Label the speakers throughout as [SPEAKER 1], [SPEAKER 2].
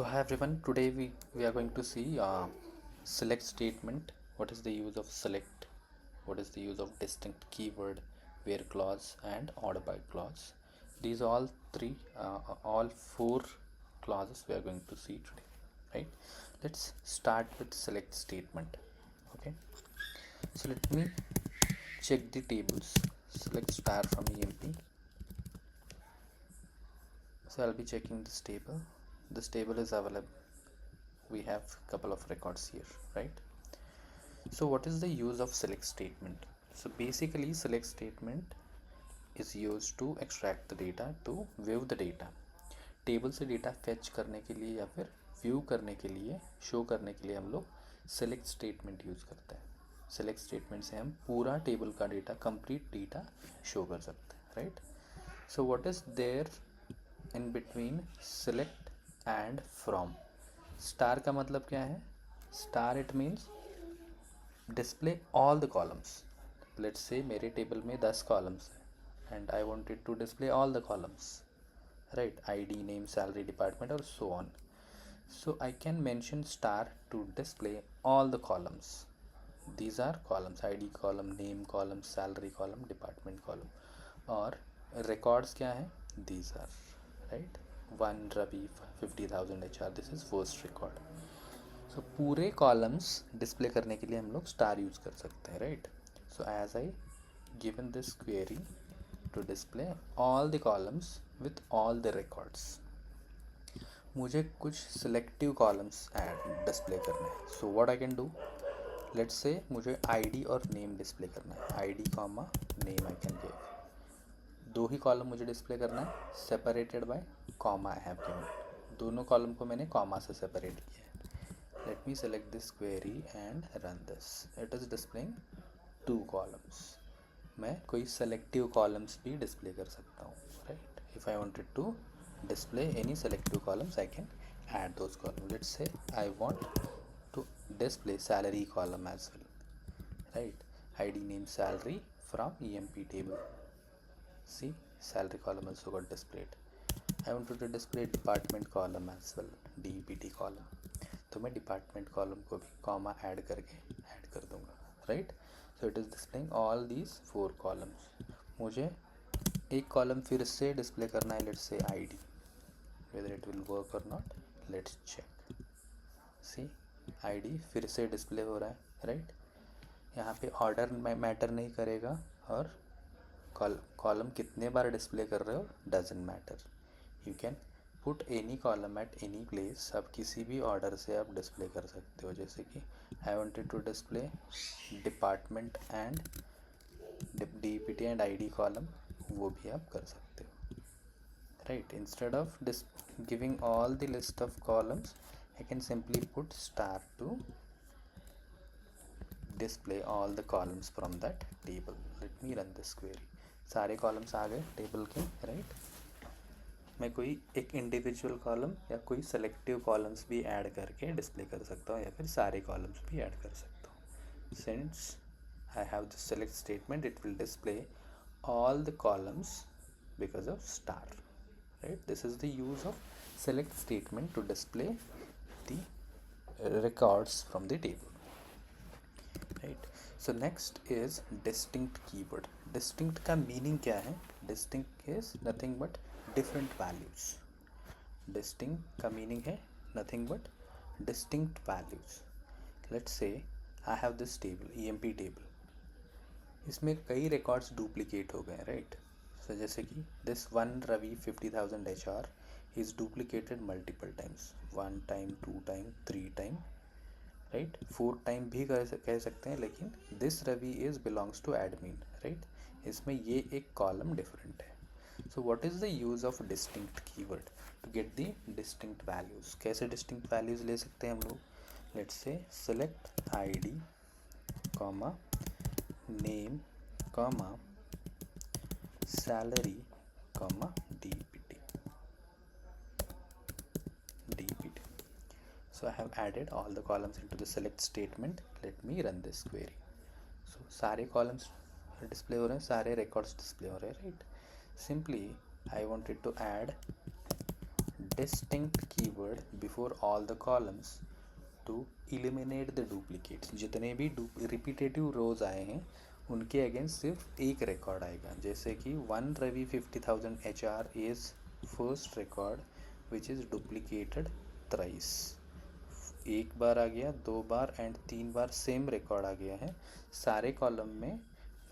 [SPEAKER 1] So hi everyone, today we are going to see select statement. What is the use of select? What is the use of distinct keyword, where clause and order by clause? These all four clauses we are going to see today, right? Let's start with select statement. Okay, so let me check the tables. Select star from EMP. So I'll be checking this table. This table is available. We have a couple of records here, right? So what is the use of select statement? So basically select statement is used to extract the data, to view the data. Table से data fetch करने के लिए या फिर view करने के लिए, show करने के लिए हम लोग सेलेक्ट स्टेटमेंट यूज़ करते हैं। सेलेक्ट स्टेटमेंट से हम पूरा टेबल का डेटा, कंप्लीट डेटा शो कर सकते हैं, right? So what is there in between select and from? Star का मतलब क्या है? Star it means display all the columns. Let's say मेरे टेबल में 10 कॉलम्स हैं and I wanted to display all the columns, right? ID, name, salary, department और so on. So I can mention star to display all the columns. These are columns: ID column, name column, salary column, department column. और records क्या है? These are, right? One Ravi 50,000 HR. This is first record. So पूरे columns display करने के लिए हम लोग star use कर सकते हैं, right? So as I given this query to display all the columns with all the records. मुझे कुछ सिलेक्टिव कॉलम्स ऐड डिस्प्ले करने हैं. So what I can do, let's say मुझे आईडी और नेम डिस्प्ले करना है. ID comma name I can give. दो ही column मुझे डिस्प्ले करना है, separated by comma I have given. दोनों कॉलम को मैंने कॉमा से सेपरेट किया है. Let me select this query and run this. It is displaying two columns. मैं कोई सेलेक्टिव कॉलम्स भी डिस्प्ले कर सकता हूँ, right? If I wanted to display any selective columns, I can add those columns. Let's say I want to display salary column as well, right? ID, name, salary from EMP table. See, salary column also got displayed. I wanted to display department column as well, DPT column. तो मैं department column को भी comma add करके add कर दूंगा, right? So it is displaying all these four columns. मुझे एक column फिर से डिस्प्ले करना है, let's say ID. whether it will work or not, let's check. see, id फिर से डिस्प्ले हो रहा है, राइट? यहाँ पे ऑर्डर मैटर नहीं करेगा और कॉलम कितने बार डिस्प्ले कर रहे हो doesn't matter. You can put any column at any place. आप किसी भी ऑर्डर से आप डिस्प्ले कर सकते हो. जैसे कि I wanted to display department and DPT and ID column, वो भी आप कर सकते हो, right? Instead of giving all the list of columns, I can simply put star to display all the columns from that table. Let me run this query. सारे columns आ गए table के, right? मैं कोई एक इंडिविजुअल कॉलम या कोई selective columns भी add करके डिस्प्ले कर सकता हूँ, या फिर सारे कॉलम्स भी ऐड कर सकता हूँ. Since I have the select statement, it will display all the columns because of star, right? This is the use of select statement to display the records from the table, right? So next is distinct keyword. Distinct का meaning क्या है? Distinct is nothing but different values. Distinct का meaning है nothing but distinct values. Let's say I have this table, EMP table. इसमें कई records duplicate हो गए, right? So जैसे कि this one Ravi 50,000 HR is duplicated multiple times. 1 time, 2 time, 3 time, right? 4 time भी कह सकते हैं, लेकिन this Ravi is belongs to admin, right? इसमें ये एक कॉलम डिफरेंट है. So what is the use of distinct keyword? To get the distinct values. कैसे डिस्टिंक्ट वैल्यूज़ ले सकते हैं हम लोग? Let's say select ID comma name comma salary comma DPT. So I have added all the columns into the select statement. Let me run this query. So सारे columns display हो रहे हैं, सारे records display हो रहे हैं, right? Simply I wanted to add distinct keyword before all the columns to eliminate the duplicates. जितने भी रिपीटेटिव रोज आए हैं उनके अगेंस्ट सिर्फ एक रिकॉर्ड आएगा. जैसे कि 1 Ravi 50,000 HR is first record which is duplicated thrice. एक बार आ गया, 2 बार एंड 3 बार सेम रिकॉर्ड आ गया है. सारे कॉलम में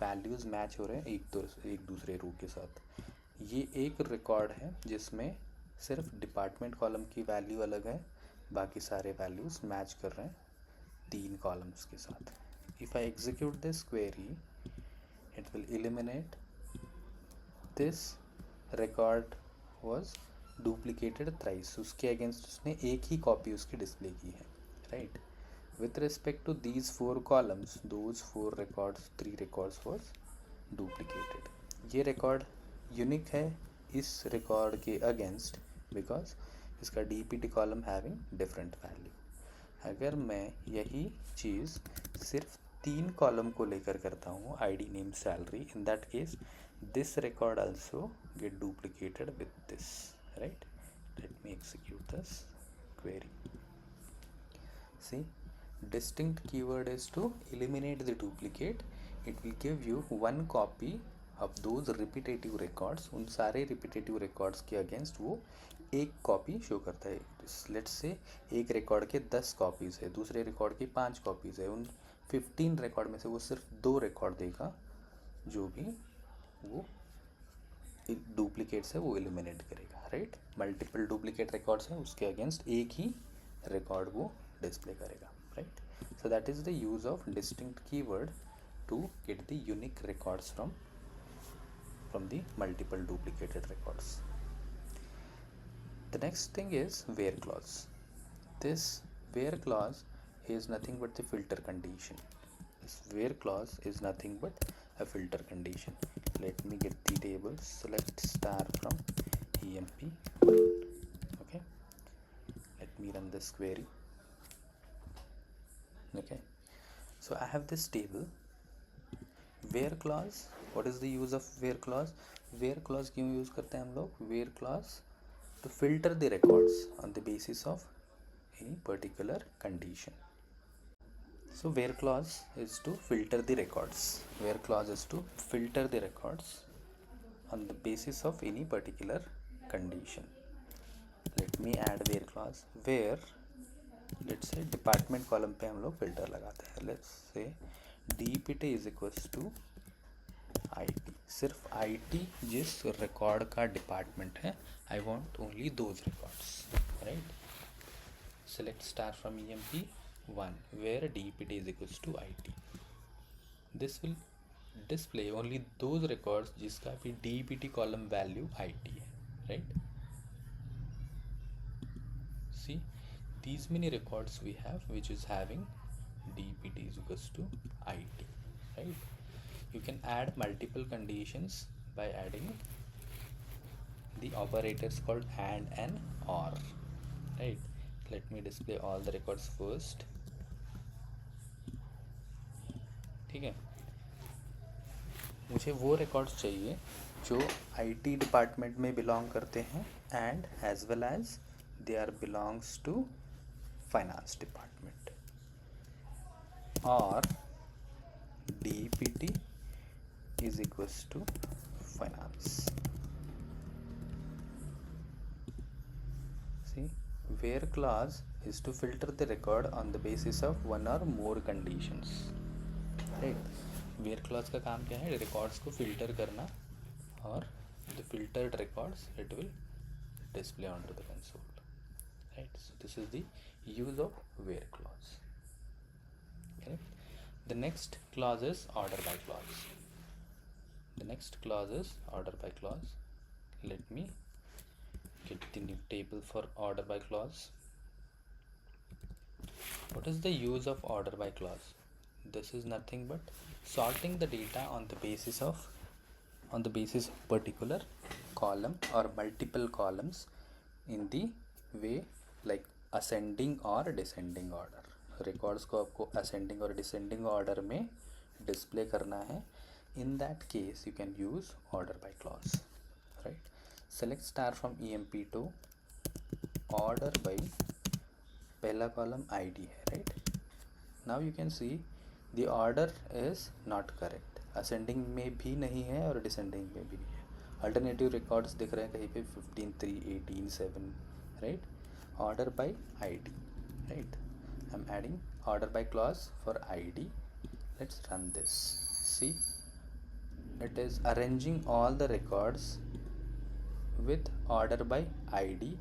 [SPEAKER 1] वैल्यूज़ मैच हो रहे हैं एक दूसरे रो के साथ. ये एक रिकॉर्ड है जिसमें सिर्फ डिपार्टमेंट कॉलम की वैल्यू अलग है, बाकी सारे वैल्यूज़ मैच कर रहे हैं 3 कॉलम्स के साथ. If I execute this query it will eliminate this record was duplicated thrice. उसके अगेंस्ट उसने एक ही कॉपी उसकी डिस्प्ले की है, right. With respect to these 4 columns those 4 records 3 records was duplicated. ये रिकॉर्ड यूनिक है इस रिकॉर्ड के अगेंस्ट बिकॉज इसका DPT column having different value. अगर मैं यही चीज़ सिर्फ 3 कॉलम को लेकर करता हूँ, ID name salary, in that case this record also get duplicated with this, right. Let me execute this query. See, distinct keyword is to eliminate the duplicate. It will give you one copy of those repetitive records. उन सारे repetitive records के against वो एक copy show करता है. Let's say एक record के 10 copies है, दूसरे रिकॉर्ड की 5 कॉपीज़ है. उन 15 रिकॉर्ड में से वो सिर्फ 2 रिकॉर्ड देगा जो भी वो डुप्लीकेट्स है वो एलिमिनेट करेगा, राइट. मल्टीपल डुप्लीकेट रिकॉर्ड्स हैं उसके अगेंस्ट एक ही रिकॉर्ड वो डिस्प्ले करेगा, right. So that is the use of distinct keyword to get the unique records from the multiple duplicated records. The next thing is where clause. This where clause is nothing but the filter condition. This where clause is nothing but a filter condition. Let me get the table. Select star from EMP. Okay. Let me run this query. Okay. So I have this table. Where clause. What is the use of where clause? Where clause क्यों use करते हैं हम लोग? Where clause to filter the records on the basis of any particular condition. So where clause is to filter the records. Where clause is to filter the records on the basis of any particular condition. Let me add where clause. Where let's say department column पे हम लोग filter लगाते हैं. Let's say DPT is equals to IT. सिर्फ IT जिस record का department है, I want only those records, right. Select star from EMP 1 where DPT is equals to IT. This will display only those records जिसका भी DPT column value IT है, right. See these many records we have which is having DPT is equals to IT, right. You can add multiple conditions by adding the operators called and or, right. Let me display all the records first. ठीक है, मुझे वो records चाहिए जो IT department में belong करते हैं and as well as they are belongs to finance department. और DPT is equals to finance. See, where clause is to filter the record on the basis of one or more conditions, right. where clause का काम क्या है? Records को filter करना और the filtered records it will display onto the console, right. So this is the use of where clause, okay. The next clause is order by clause. The next clause is order by clause. Let me get the new table for order by clause. What is the use of order by clause? This is nothing but sorting the data on the basis of particular column or multiple columns in the way like ascending or descending order. Records को आपको ascending और descending order में display करना है. In that case you can use order by clause, right. Select star from EMP2 order by पहला column ID है, right? Now you can see the order is not correct, ascending में भी नहीं है और descending में भी नहीं है, alternative records दिख रहे हैं कहीं पे 15 3 18 7, right? Order by ID, right? I'm adding order by clause for ID. Let's run this. See, it is arranging all the records with order by ID.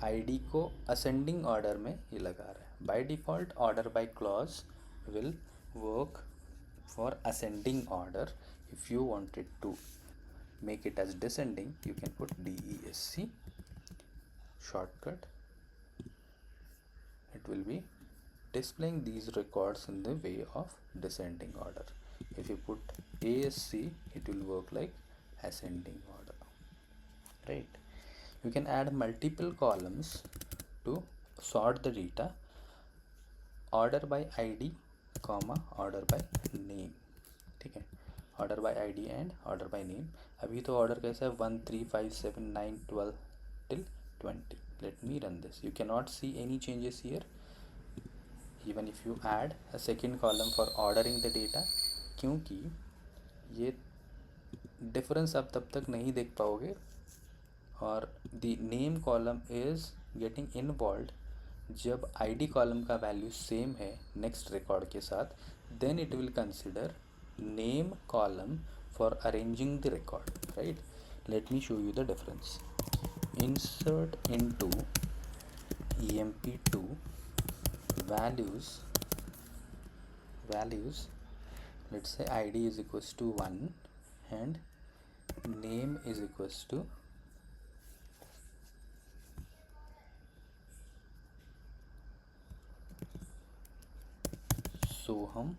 [SPEAKER 1] ID को ascending order में ये लगा रहा है. By default order by clause will work for ascending order. If you wanted to make it as descending, you can put DESC shortcut. It will be displaying these records in the way of descending order. If you put ASC, it will work like ascending order, right? You can add multiple columns to sort the data. Order by ID comma order by name, ठीक है? Order by ID and order by name. अभी तो order कैसा है 1 3 5 7 9 12 till 20. Let me run this. You cannot see any changes here. Even if you add a second column for ordering the data, क्योंकि ये difference आप तब तक नहीं देख पाओगे और the name column is getting involved जब ID कॉलम का वैल्यू सेम है नेक्स्ट रिकॉर्ड के साथ, then it will consider name column for arranging the record, right? Let me show you the difference. Insert into emp2 values, let's say ID is equals to 1 and name is equals to सोहम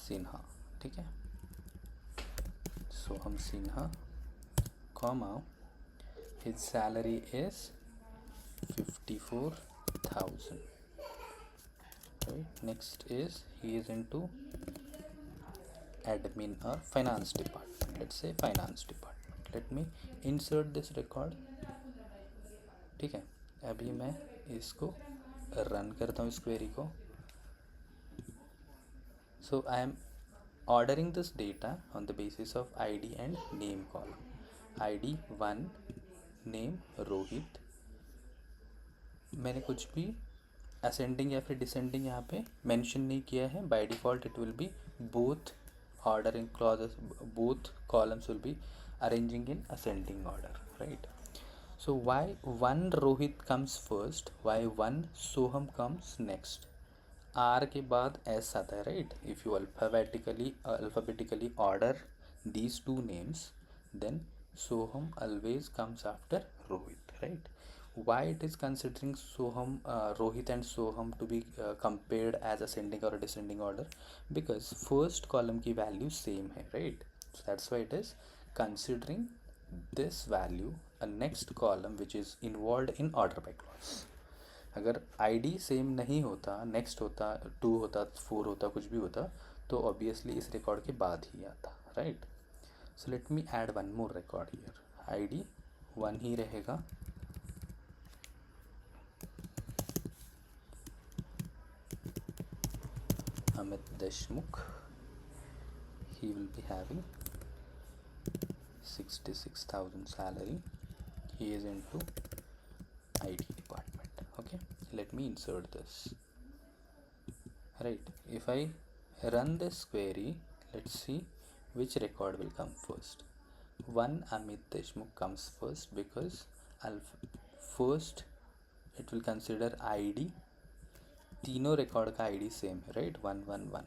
[SPEAKER 1] सिन्हा, ठीक है? सोहम Sinha, comma, his salary is 54,000, right? Next is he is into admin or finance department. Let's say finance department. Let me insert this record, ठीक है? अभी मैं इसको run करता हूँ इस क्वेरी को. So I am ordering this data on the basis of ID and name column. ID 1, name Rohit. मैंने कुछ भी ascending या फिर descending यहाँ पे mention नहीं किया है. By default it will be both ordering clauses, both columns will be arranging in ascending order, right? So why 1 Rohit comes first, why 1 Soham comes next? R के बाद S आता है, right? If you alphabetically order these two names, then Soham always comes after Rohit, right? Why it is considering Soham, Rohit and Soham to be compared as ascending or descending order? Because first column की value same है, right? So that's why it is considering this value a next column which is involved in order by clause. अगर ID same नहीं होता, next होता, 2 होता, 4 होता, कुछ भी होता, तो ऑब्वियसली इस रिकॉर्ड के बाद ही आता, right? So let me add one more record here. ID 1 ही रहेगा. Amit Deshmukh, he will be having 66,000 salary. He is into IT department. Okay, let me insert this, right? If I run this query, let's see which record will come first. 1 Amit Deshmukh comes first because first it will consider ID. तीनों record का ID same है, right? 1 1 1.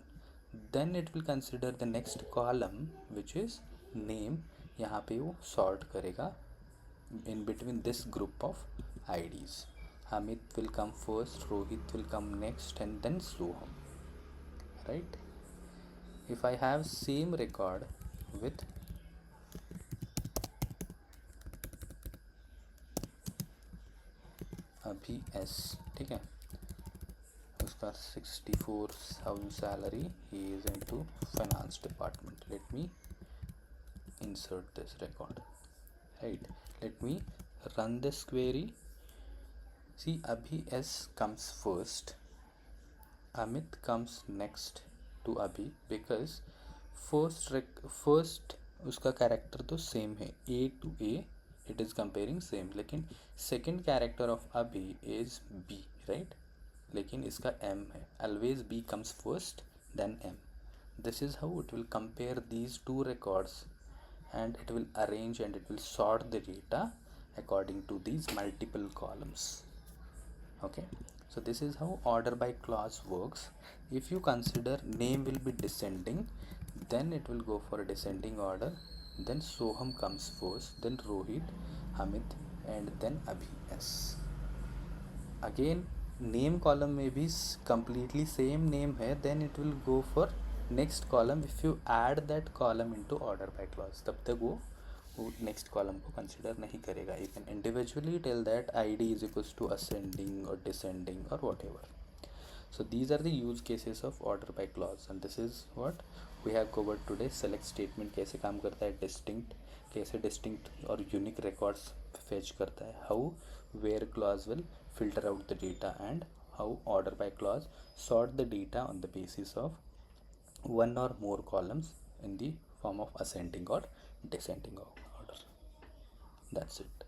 [SPEAKER 1] Then it will consider the next column which is name. यहाँ पे वो sort करेगा in between this group of IDs. Amit will come first, Rohit will come next, and then Soham, right? If I have same record with Abhi S, ठीक है? उसका 64,000 salary, he is into finance department. Let me insert this record, right? Let me run this query. See, Abhi S comes first, Amit comes next to Abhi because first उसका character तो same है, A to A it is comparing same, लेकिन second character of Abhi is B, right, लेकिन इसका M है. Always B comes first then M. This is how it will compare these two records, and it will arrange and it will sort the data according to these multiple columns. Okay, so this is how order by clause works. If you consider name will be descending, then it will go for a descending order. Then Soham comes first, then Rohit, Hamid, and then Abhi S. Again, name column में भी completely same name है, then it will go for next column. If you add that column into order by clause, तब तक वो next column को consider नहीं करेगा. You can individually tell that id is equals to ascending or descending or whatever. So these are the use cases of order by clause, and this is what we have covered today. Select statement कैसे काम करता है, distinct कैसे distinct और unique records fetch करता है, how where clause will filter out the data, and how order by clause sort the data on the basis of one or more columns in the form of ascending or descending order. That's it.